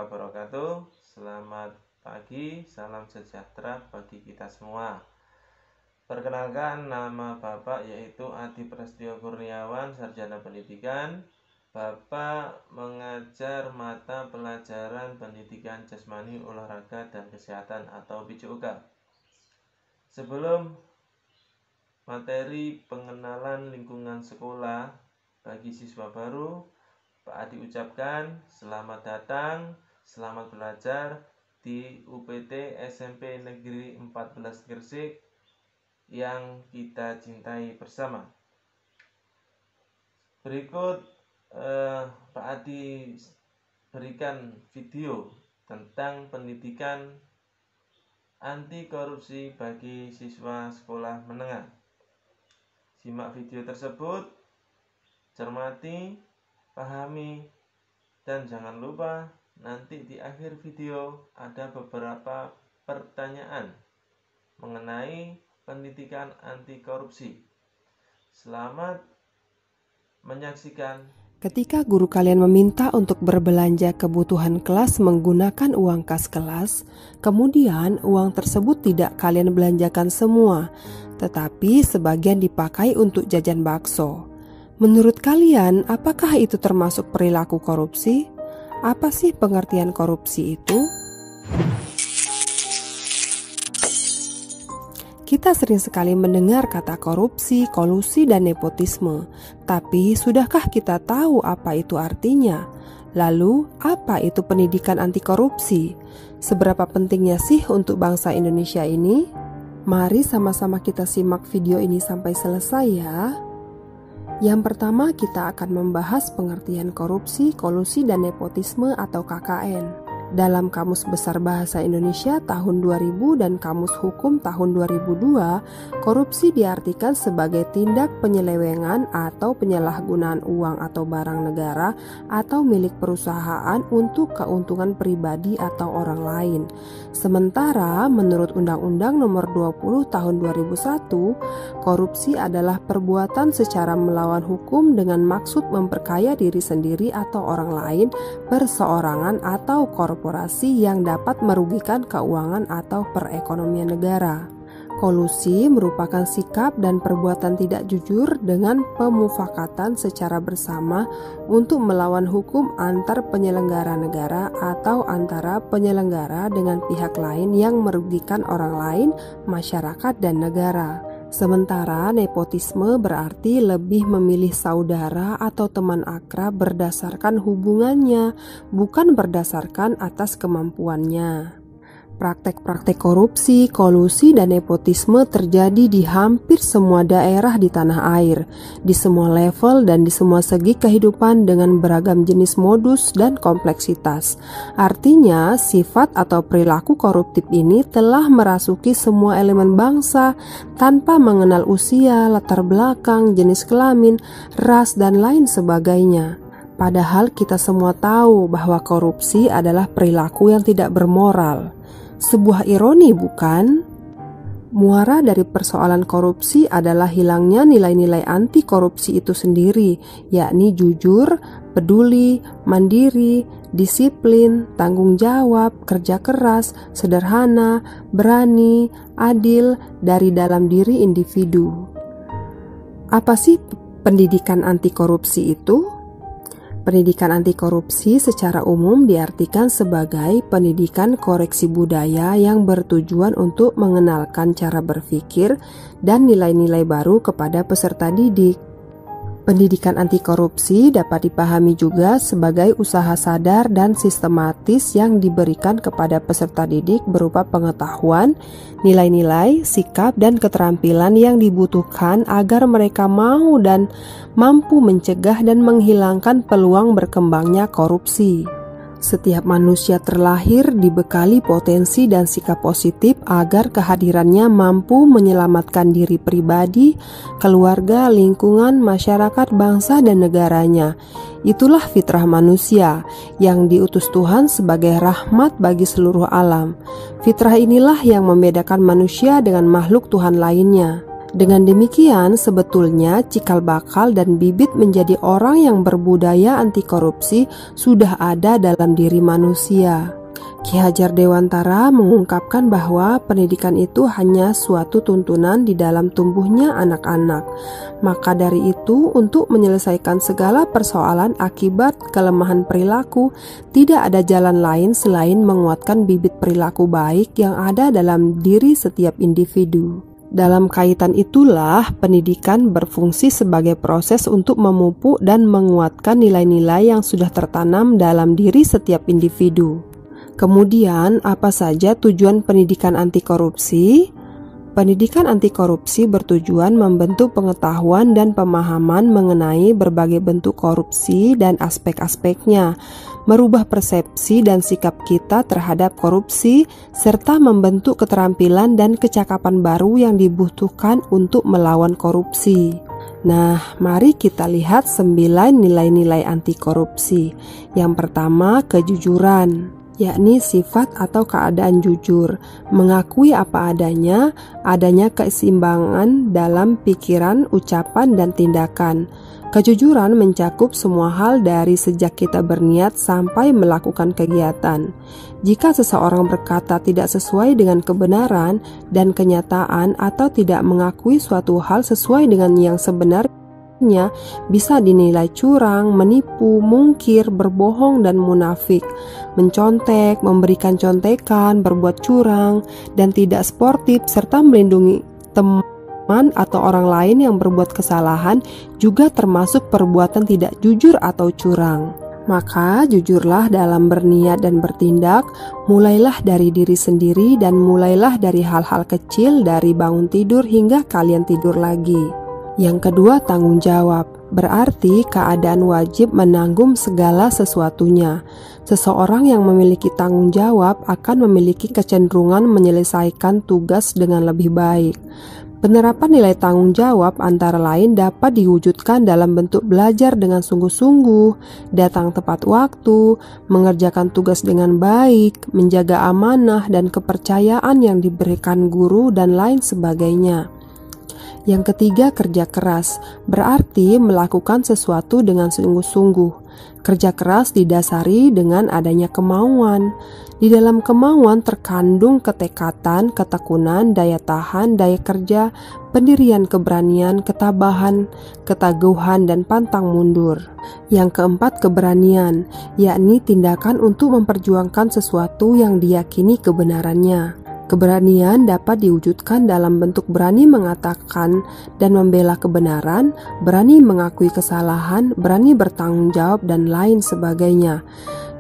wabarakatuh. Selamat pagi, salam sejahtera bagi kita semua. Perkenalkan, nama Bapak yaitu Adi Prestio Kurniawan, Sarjana Pendidikan. Bapak mengajar mata pelajaran Pendidikan Jasmani, Olahraga, dan Kesehatan atau PJOK. Sebelum materi pengenalan lingkungan sekolah bagi siswa baru, Pak Adi ucapkan selamat datang, selamat belajar di UPT SMP Negeri 14 Gresik yang kita cintai bersama. Berikut Pak Adi berikan video tentang pendidikan anti korupsi bagi siswa sekolah menengah. Simak video tersebut, cermati, pahami, dan jangan lupa nanti di akhir video ada beberapa pertanyaan mengenai pendidikan anti korupsi. Selamat menyaksikan. Ketika guru kalian meminta untuk berbelanja kebutuhan kelas menggunakan uang kas kelas, kemudian uang tersebut tidak kalian belanjakan semua, tetapi sebagian dipakai untuk jajan bakso. Menurut kalian, apakah itu termasuk perilaku korupsi? Apa sih pengertian korupsi itu? Kita sering sekali mendengar kata korupsi, kolusi, dan nepotisme. Tapi, sudahkah kita tahu apa itu artinya? Lalu, apa itu pendidikan anti korupsi? Seberapa pentingnya sih untuk bangsa Indonesia ini? Mari sama-sama kita simak video ini sampai selesai ya. Yang pertama, kita akan membahas pengertian korupsi, kolusi, dan nepotisme atau KKN. Dalam Kamus Besar Bahasa Indonesia tahun 2000 dan Kamus Hukum tahun 2002, korupsi diartikan sebagai tindak penyelewengan atau penyalahgunaan uang atau barang negara atau milik perusahaan untuk keuntungan pribadi atau orang lain. Sementara menurut Undang-Undang Nomor 20 Tahun 2001, korupsi adalah perbuatan secara melawan hukum dengan maksud memperkaya diri sendiri atau orang lain, perseorangan atau korporasi yang dapat merugikan keuangan atau perekonomian negara. Kolusi merupakan sikap dan perbuatan tidak jujur dengan pemufakatan secara bersama untuk melawan hukum antar penyelenggara negara atau antara penyelenggara dengan pihak lain yang merugikan orang lain, masyarakat, dan negara. Sementara nepotisme berarti lebih memilih saudara atau teman akrab berdasarkan hubungannya, bukan berdasarkan atas kemampuannya. Praktek-praktek korupsi, kolusi, dan nepotisme terjadi di hampir semua daerah di tanah air, di semua level dan di semua segi kehidupan dengan beragam jenis modus dan kompleksitas. Artinya, sifat atau perilaku koruptif ini telah merasuki semua elemen bangsa tanpa mengenal usia, latar belakang, jenis kelamin, ras, dan lain sebagainya. Padahal kita semua tahu bahwa korupsi adalah perilaku yang tidak bermoral. Sebuah ironi, bukan? Muara dari persoalan korupsi adalah hilangnya nilai-nilai anti korupsi itu sendiri, yakni jujur, peduli, mandiri, disiplin, tanggung jawab, kerja keras, sederhana, berani, adil dari dalam diri individu. Apa sih pendidikan anti korupsi itu? Pendidikan anti korupsi secara umum diartikan sebagai pendidikan koreksi budaya yang bertujuan untuk mengenalkan cara berpikir dan nilai-nilai baru kepada peserta didik. Pendidikan anti korupsi dapat dipahami juga sebagai usaha sadar dan sistematis yang diberikan kepada peserta didik berupa pengetahuan, nilai-nilai, sikap, dan keterampilan yang dibutuhkan agar mereka mau dan mampu mencegah dan menghilangkan peluang berkembangnya korupsi. Setiap manusia terlahir dibekali potensi dan sikap positif agar kehadirannya mampu menyelamatkan diri pribadi, keluarga, lingkungan, masyarakat, bangsa, dan negaranya. Itulah fitrah manusia yang diutus Tuhan sebagai rahmat bagi seluruh alam. Fitrah inilah yang membedakan manusia dengan makhluk Tuhan lainnya. Dengan demikian, sebetulnya cikal bakal dan bibit menjadi orang yang berbudaya anti korupsi sudah ada dalam diri manusia. Ki Hajar Dewantara mengungkapkan bahwa pendidikan itu hanya suatu tuntunan di dalam tumbuhnya anak-anak. Maka dari itu, untuk menyelesaikan segala persoalan akibat kelemahan perilaku, tidak ada jalan lain selain menguatkan bibit perilaku baik yang ada dalam diri setiap individu. Dalam kaitan itulah, pendidikan berfungsi sebagai proses untuk memupuk dan menguatkan nilai-nilai yang sudah tertanam dalam diri setiap individu. Kemudian, apa saja tujuan pendidikan anti korupsi? Pendidikan anti korupsi bertujuan membentuk pengetahuan dan pemahaman mengenai berbagai bentuk korupsi dan aspek-aspeknya, merubah persepsi dan sikap kita terhadap korupsi, serta membentuk keterampilan dan kecakapan baru yang dibutuhkan untuk melawan korupsi. Nah, mari kita lihat 9 nilai-nilai anti korupsi. Yang pertama, kejujuran, yakni sifat atau keadaan jujur, mengakui apa adanya, adanya keseimbangan dalam pikiran, ucapan, dan tindakan. Kejujuran mencakup semua hal dari sejak kita berniat sampai melakukan kegiatan. Jika seseorang berkata tidak sesuai dengan kebenaran dan kenyataan atau tidak mengakui suatu hal sesuai dengan yang sebenarnya, bisa dinilai curang, menipu, mungkir, berbohong, dan munafik, mencontek, memberikan contekan, berbuat curang, dan tidak sportif, serta melindungi teman atau orang lain yang berbuat kesalahan juga termasuk perbuatan tidak jujur atau curang. Maka jujurlah dalam berniat dan bertindak, mulailah dari diri sendiri dan mulailah dari hal-hal kecil, dari bangun tidur hingga kalian tidur lagi. Yang kedua, tanggung jawab, berarti keadaan wajib menanggung segala sesuatunya. Seseorang yang memiliki tanggung jawab akan memiliki kecenderungan menyelesaikan tugas dengan lebih baik. Penerapan nilai tanggung jawab antara lain dapat diwujudkan dalam bentuk belajar dengan sungguh-sungguh, datang tepat waktu, mengerjakan tugas dengan baik, menjaga amanah dan kepercayaan yang diberikan guru, dan lain sebagainya. Yang ketiga, kerja keras, berarti melakukan sesuatu dengan sungguh-sungguh. Kerja keras didasari dengan adanya kemauan. Di dalam kemauan terkandung ketekatan, ketekunan, daya tahan, daya kerja, pendirian, keberanian, ketabahan, keteguhan, dan pantang mundur. Yang keempat, keberanian, yakni tindakan untuk memperjuangkan sesuatu yang diyakini kebenarannya. Keberanian dapat diwujudkan dalam bentuk berani mengatakan dan membela kebenaran, berani mengakui kesalahan, berani bertanggung jawab, dan lain sebagainya.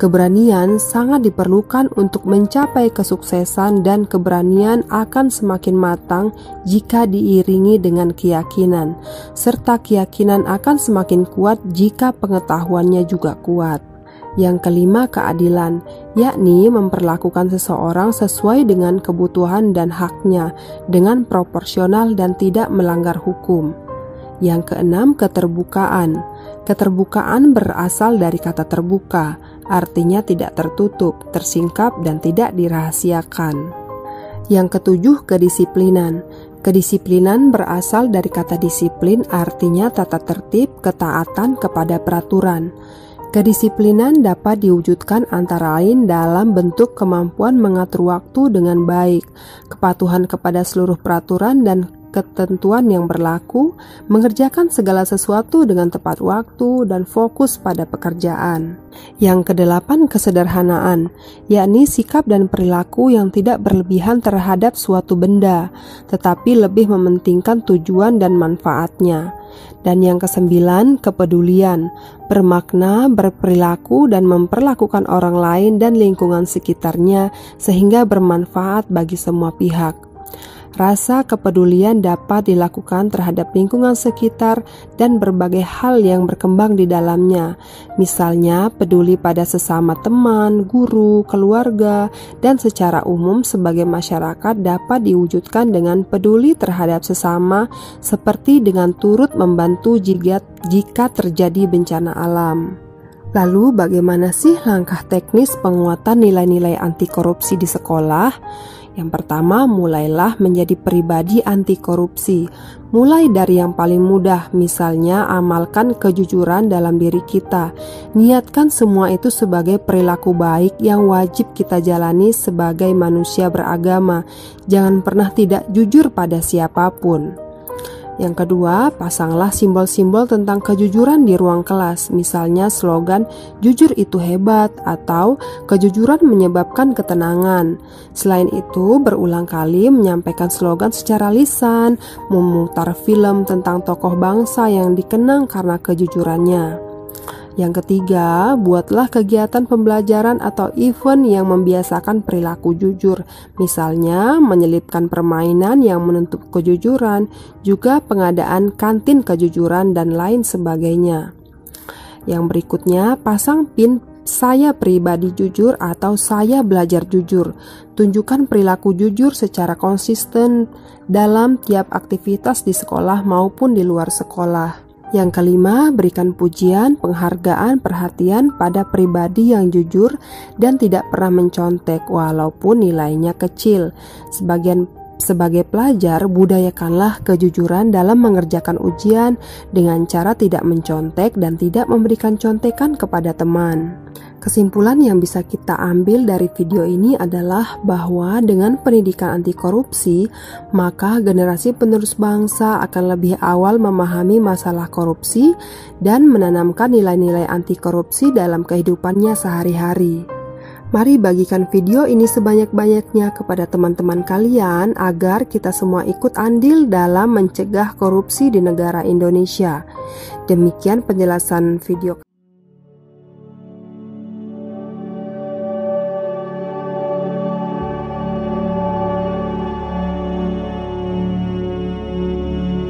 Keberanian sangat diperlukan untuk mencapai kesuksesan, dan keberanian akan semakin matang jika diiringi dengan keyakinan, serta keyakinan akan semakin kuat jika pengetahuannya juga kuat. Yang kelima, keadilan, yakni memperlakukan seseorang sesuai dengan kebutuhan dan haknya dengan proporsional dan tidak melanggar hukum. Yang keenam, keterbukaan. Keterbukaan berasal dari kata terbuka, artinya tidak tertutup, tersingkap, dan tidak dirahasiakan. Yang ketujuh, kedisiplinan. Kedisiplinan berasal dari kata disiplin, artinya tata tertib, ketaatan kepada peraturan. Kedisiplinan dapat diwujudkan antara lain dalam bentuk kemampuan mengatur waktu dengan baik, kepatuhan kepada seluruh peraturan dan ketentuan yang berlaku, mengerjakan segala sesuatu dengan tepat waktu, dan fokus pada pekerjaan. Yang kedelapan, kesederhanaan, yakni sikap dan perilaku yang tidak berlebihan terhadap suatu benda, tetapi lebih mementingkan tujuan dan manfaatnya. Dan yang kesembilan, kepedulian, bermakna berperilaku dan memperlakukan orang lain dan lingkungan sekitarnya sehingga bermanfaat bagi semua pihak. Rasa kepedulian dapat dilakukan terhadap lingkungan sekitar dan berbagai hal yang berkembang di dalamnya. Misalnya, peduli pada sesama teman, guru, keluarga, dan secara umum sebagai masyarakat dapat diwujudkan dengan peduli terhadap sesama, seperti dengan turut membantu jika terjadi bencana alam. Lalu, bagaimana sih langkah teknis penguatan nilai-nilai anti korupsi di sekolah? Yang pertama, mulailah menjadi pribadi anti korupsi. Mulai dari yang paling mudah, misalnya amalkan kejujuran dalam diri kita. Niatkan semua itu sebagai perilaku baik yang wajib kita jalani sebagai manusia beragama. Jangan pernah tidak jujur pada siapapun. Yang kedua, pasanglah simbol-simbol tentang kejujuran di ruang kelas, misalnya slogan "jujur itu hebat" atau "kejujuran menyebabkan ketenangan". Selain itu, berulang kali menyampaikan slogan secara lisan, memutar film tentang tokoh bangsa yang dikenang karena kejujurannya. Yang ketiga, buatlah kegiatan pembelajaran atau event yang membiasakan perilaku jujur. Misalnya, menyelipkan permainan yang menuntut kejujuran, juga pengadaan kantin kejujuran, dan lain sebagainya. Yang berikutnya, pasang pin "Saya pribadi jujur" atau "Saya belajar jujur". Tunjukkan perilaku jujur secara konsisten dalam tiap aktivitas di sekolah maupun di luar sekolah. Yang kelima, berikan pujian, penghargaan, perhatian pada pribadi yang jujur dan tidak pernah mencontek walaupun nilainya kecil. Sebagai pelajar, budayakanlah kejujuran dalam mengerjakan ujian dengan cara tidak mencontek dan tidak memberikan contekan kepada teman. Kesimpulan yang bisa kita ambil dari video ini adalah bahwa dengan pendidikan anti korupsi, maka generasi penerus bangsa akan lebih awal memahami masalah korupsi dan menanamkan nilai-nilai anti korupsi dalam kehidupannya sehari-hari. Mari bagikan video ini sebanyak-banyaknya kepada teman-teman kalian agar kita semua ikut andil dalam mencegah korupsi di negara Indonesia. Demikian penjelasan video.